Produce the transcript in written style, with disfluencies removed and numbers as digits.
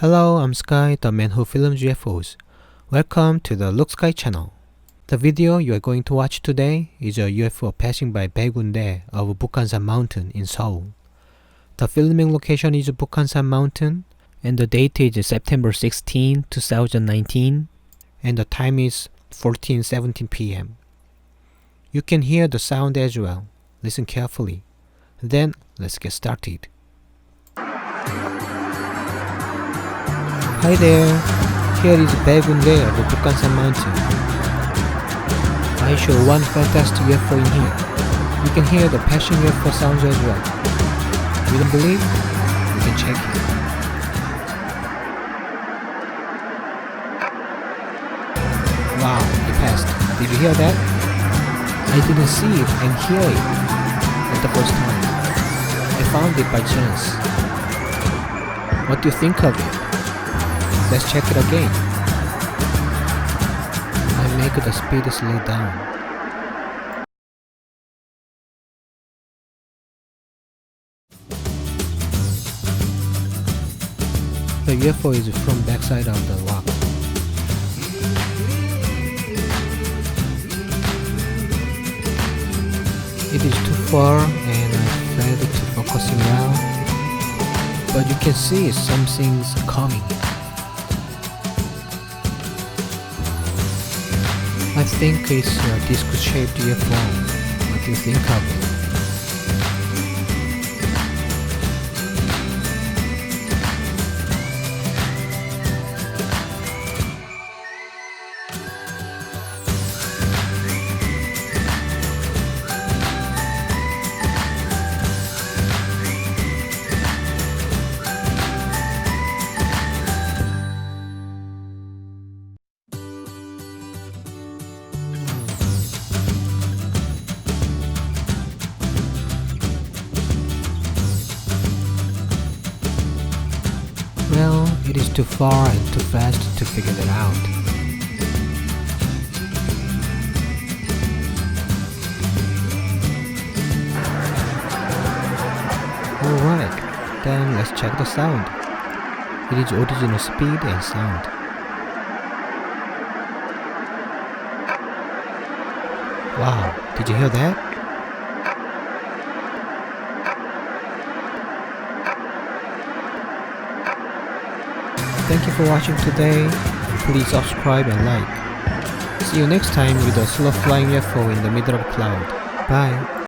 Hello, I'm Sky, the man who films UFOs. Welcome to the LooK Sky channel. The video you are going to watch today is a UFO passing by Baegundae of Bukhansan mountain in Seoul. The filming location is Bukhansan mountain and the date is September 16, 2019 and the time is 14:17 p.m. You can hear the sound as well. Listen carefully. Then let's get started. Hi there, here is Baegundae of Bukhansan mountain. I show one fantastic UFO in here. You can hear the passing UFO sounds as well. You don't believe? You can check it. Wow, it passed. Did you hear that? I didn't see it and hear it at the first time. I found it by chance. What do you think of it? Let's check it again. I make the speed slow down. The UFO is from backside of the rock. It is too far and I failed to focusing well, but you can see something's coming. I think it's a disc-shaped UFO. What do you think of it? Well, it is too far and too fast to figure that out. Alright, then let's check the sound. It is original speed and sound. Wow, did you hear that? Thank you for watching today. Please subscribe and like. See you next time with a slow flying UFO in the middle of a cloud. Bye.